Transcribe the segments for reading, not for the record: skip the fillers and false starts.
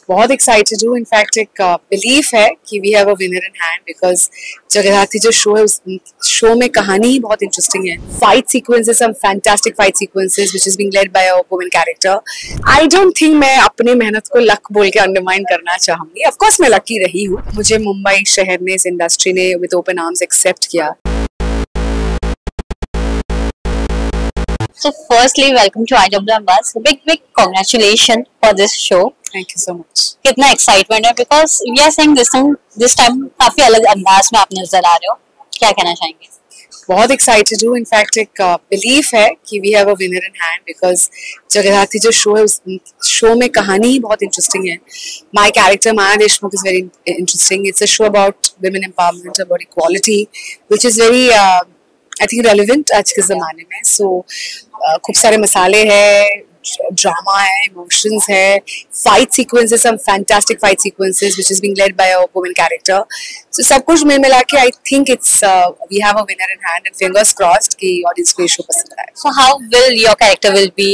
बहुत एक्साइटेड हूँ। इनफैक्ट एक बिलीफ है कि we have a winner in hand because Jagadhatri जो शो है उस शो में कहानी ही बहुत इंटरेस्टिंग है। Fight sequences, some fantastic fight sequences which is being led by a woman character. I don't think मैं अपनी मेहनत को लक बोल के अंडरमाइन करना चाहूंगी। ऑफ कोर्स मैं लकी रही हूँ, मुझे मुंबई शहर ने, इस इंडस्ट्री ने विद ओपन आर्म्स एक्सेप्ट किया। So firstly, welcome to IWM Buzz. Big congratulations for this show. Thank you so much. कितना एक्साइटमेंट है because we are saying this time काफी अलग अंदाज में आप नजर आ रहे हो, क्या कहना चाहेंगे? बहुत एक्साइटेड हूँ। इनफैक्ट एक बिलीफ है कि we have a winner in hand because Jagadhatri जो शो है उस शो में कहानी ही बहुत इंटरेस्टिंग है। My character Maya Deshmukh is very interesting. It's a show about women empowerment, about equality, which is very I think relevant आज के ज़माने में। सो खूब सारे मसाले हैं, ड्रामा है, इमोशंस है, fight sequences, some fantastic fight sequences which is being led by a woman character. So सब कुछ मिल मिला के I think it's we have a winner in hand and fingers crossed कि ऑडियंस को ये शो पसंद आए। So how will your character will be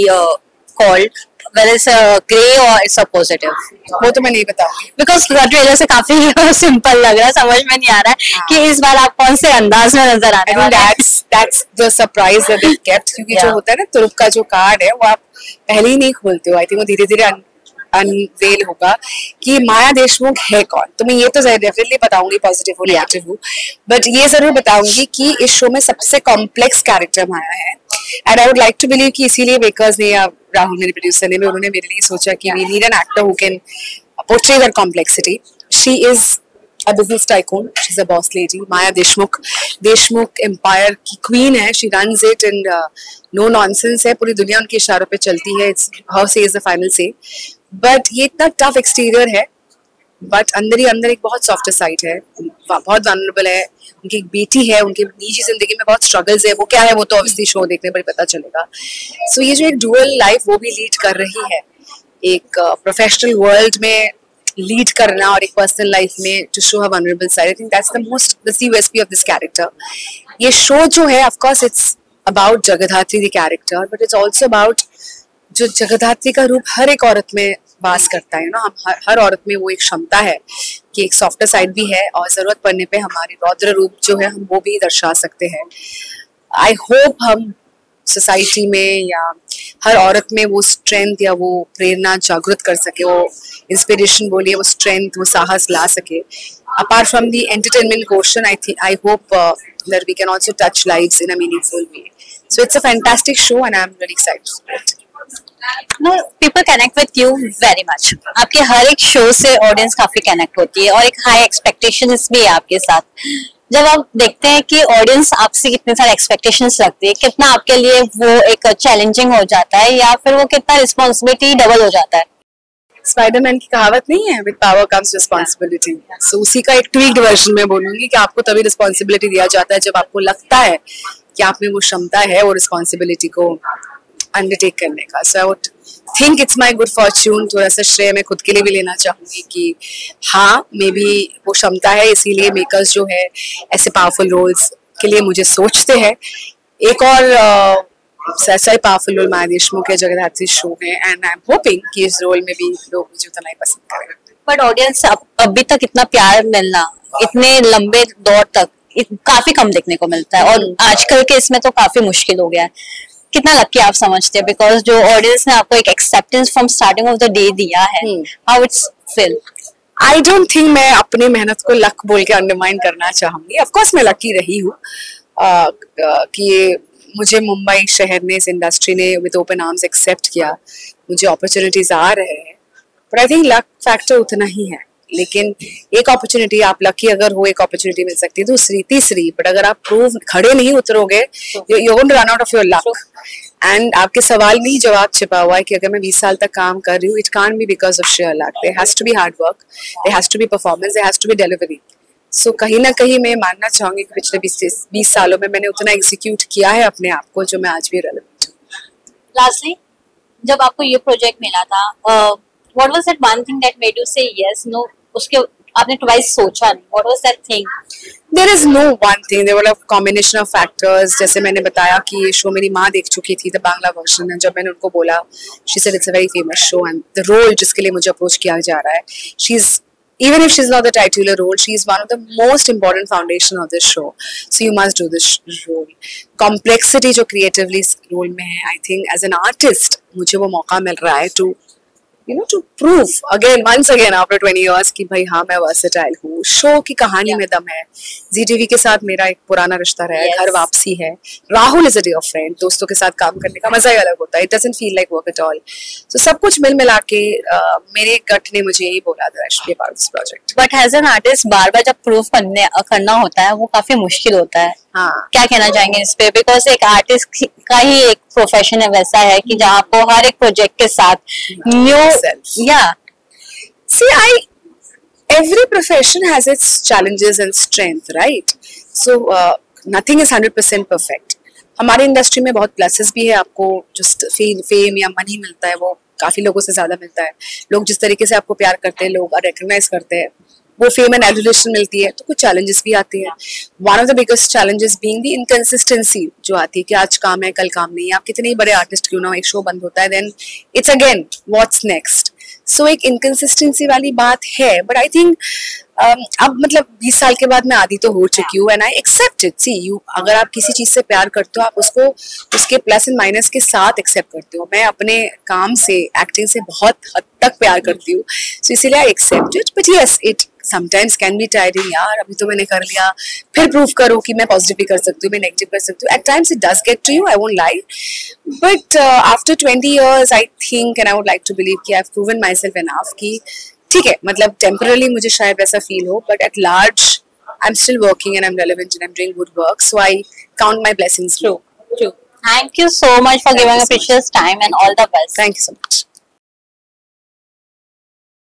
called? Whether it's a grey or it's a positive? वो तो मैं नहीं बताऊंगी। बिकॉज ट्रेलर से काफी सिंपल लग रहा है, समझ में नहीं आ रहा है कि इस बार आप कौन से अंदाज में नजर आने वाले हैं। That's the surprise that they've kept, क्योंकि जो होता है ना तुरुप का जो कार्ड है वो आप पहले ही नहीं खोलते हो। आई थिंक वो धीरे धीरे अनवेल होगा कि माया देशमुख है कौन। तो मैं ये तो डेफिनेटली बताऊंगी पॉजिटिव हो नेगेटिव हो, बट ये जरूर बताऊंगी कि इस शो में सबसे कॉम्प्लेक्स कैरेक्टर माया है। And I would like to believe कि इसीलिए मेकर्स ने या राहुल मेरे प्रोड्यूसर ने, उन्होंने मेरे लिए सोचा कि we need an actor who can portray that complexity. She is a business tycoon, she's a boss lady. Maya Deshmukh empire की queen है, she runs it and no nonsense है, पूरी दुनिया उनके इशारों पे चलती है। It's her say is the final say. But ये इतना tough exterior है, but अंदर ही अंदर एक बहुत softer side है, बहुत vulnerable है। उनकी एक बेटी है, उनकी निजी जिंदगी में बहुत struggles है। वो क्या है वो तो obviously शो देखने पर पता चलेगा। So ये जो एक dual life वो भी lead कर रही है, एक प्रोफेशनल वर्ल्ड में लीड करना और एक पर्सनल लाइफ में to show her vulnerable side. I think that's the USP of this character. ये शो जो है of course it's about Jagadhatri the character, but it's also about जो जगदात्री का रूप हर एक औरत में वास करता है ना। हम हर औरत में वो एक क्षमता है कि एक सॉफ्टर साइड भी है और जरूरत पड़ने पे हमारी रौद्र रूप जो है हम वो भी दर्शा सकते हैं। आई होप हम सोसाइटी में या हर औरत में वो स्ट्रेंथ या वो प्रेरणा जागृत कर सके, वो इंस्पिरेशन बोलिए, वो स्ट्रेंथ, वो साहस ला सके। Apart from the entertainment question, I hope that we can also touch lives in a meaningful way. So it's a fantastic show and I'm very excited for it. No, people connect with you very much. आपके हर एक show से audience काफी connect होती है और एक high expectations भी है आपके साथ। जब आप देखते हैं कि ऑडियंस आपसे कितने सारे एक्सपेक्टेशंस रखती है, कितना आपके लिए वो एक चैलेंजिंग हो जाता है या फिर वो कितना रिस्पॉन्सिबिलिटी डबल हो जाता है? स्पाइडरमैन की कहावत नहीं है, विद पावर कम्स रिस्पॉन्सिबिलिटी। सो उसी का एक ट्वीक्ड वर्जन में बोलूंगी कि आपको तभी रिस्पॉन्सिबिलिटी दिया जाता है जब आपको लगता है कि आप में वो क्षमता है वो रिस्पॉन्सिबिलिटी को अंडरटेक करने का। So I would think it's my good fortune. थोड़ा सा श्रेय मैं खुद के लिए भी लेना चाहूंगी कि हाँ, मे बी वो क्षमता है, इसीलिए मेकर्स जो है ऐसे पावरफुल रोल्स के लिए मुझे सोचते हैं। एक और ऐसा ही पावरफुल रोल माया देशमुख है, जगदात्री शो है, एंड आई एम होपिंग कि इस रोल में भी लोग मुझे उतना ही पसंद करेंगे। बट ऑडियंस अभी तक इतना प्यार मिलना इतने लंबे दौर तक काफी कम देखने को मिलता है और आजकल के इसमें तो काफी मुश्किल हो गया है। कितना लकी आप समझते हैं बिकॉज जो ऑडियंस ने आपको एक acceptance from starting of the day दिया है, how it's feel? I don't think मैं अपनी मेहनत को लक बोल के अंडरमाइन करना चाहूंगी। ऑफ कोर्स मैं लकी रही हूँ कि मुझे मुंबई शहर ने, इस इंडस्ट्री ने विद ओपन आर्म्स एक्सेप्ट किया। मुझे अपॉर्चुनिटीज आ रहे हैं, but I think luck factor उतना ही है। लेकिन एक अपॉर्चुनिटी, आप लकी अगर हो, एक अपॉर्चुनिटी मिल सकती है, दूसरी, तीसरी, बट अगर आप प्रूव खड़े नहीं उतरोगे, you going to run out of your luck. And आपके सवाल में ही जवाब छिपा हुआ है कि अगर मैं 20 साल तक काम कर रही हूँ, it can't be because of sheer luck. There has to be hard work, there has to be performance, there has to be delivery. So कहीं ना कहीं मैं मानना चाहूंगी कि पिछले 20 सालों में मैंने उतना एग्जीक्यूट किया है अपने आप को जो मैं आज भी रेलेवेंट हूँ। लास्टली, जब आपको ये प्रोजेक्ट मिला था, what was that one thing that made you से यस नो? उसके आपने ट्वाइस सोचा नहीं? What was that thing? There is no one thing. There were a combination of factors. जैसे मैंने बताया कि ये शो मेरी माँ देख चुकी थी, the बांग्ला वर्जन, जब मैंने उनको बोला, she said it's a very famous show and the role जिसके लिए मुझे अप्रोच किया जा रहा है, she's even if she's not the titular role, she is one of the most important foundation of this show. So you must do this role. Complexity जो creatively इस role में है, I think as an artist मुझे वो मौका मिल रहा है to to prove again once again after 20 years कि भाई हाँ मैं versatile हूँ. शो की कहानी में दम है. ZTV के साथ मेरा एक पुराना रिश्ता रहा है, घर वापसी है. Rahul is a dear friend. दोस्तों के साथ काम करने का मजा ही अलग होता है. It doesn't feel like work at all. So सब कुछ मिल मिला के मेरे गट ने मुझे यही बोला था I should be a part of this project. But as an artist बार-बार जब prove करना होता है वो काफी मुश्किल होता है. हाँ. क्या कहना चाहेंगे इस पे? बिकॉज एक आर्टिस्ट का ही एक प्रोफेशन है वैसा है कि जहाँ आपको हर एक प्रोजेक्ट के साथ every profession has its challenges and strength, right? So nothing is 100% perfect. हमारी इंडस्ट्री में बहुत प्लसेस भी है. आपको जो फेम या मनी मिलता है वो काफी लोगों से ज्यादा मिलता है. लोग जिस तरीके से आपको प्यार करते हैं, लोग रिकॉग्नाइज करते हैं, वो फेम एंड एडुलेशन मिलती है. तो कुछ चैलेंजेस भी आती है. One of the biggest challenges being the inconsistency जो आती है कि आज काम है कल काम नहीं है. आप कितने ही बड़े आर्टिस्ट क्यों ना हो, एक शो बंद होता है then it's again what's next. So एक इनकंसिस्टेंसी वाली बात है. बट आई थिंक अब मतलब 20 साल के बाद मैं आदी तो हो चुकी हूँ and I accept it. See you अगर आप किसी चीज से प्यार करते हो आप उसको उसके प्लस एंड माइनस के साथ एक्सेप्ट करते हो. मैं अपने काम से एक्टिंग से बहुत हद तक प्यार करती हूँ. सो इसीलिए I accept it. But yes it sometimes can be tiring. यार अभी तो मैंने कर लिया, फिर प्रूव करो कि मैं पॉजिटिव भी कर सकती हूँ, मैं नेगेटिव कर सकती हूँ. At times it does get to you, I won't lie. But after 20 years, I think and I would like to believe कि I've proven myself enough कि ठीक है, मतलब temporarily मुझे शायद वैसा feel हो, but at large I'm still working and I'm relevant and I'm doing good work. So I count my blessings. True. Thank you so much for giving a precious time and all the best. Thank you so much.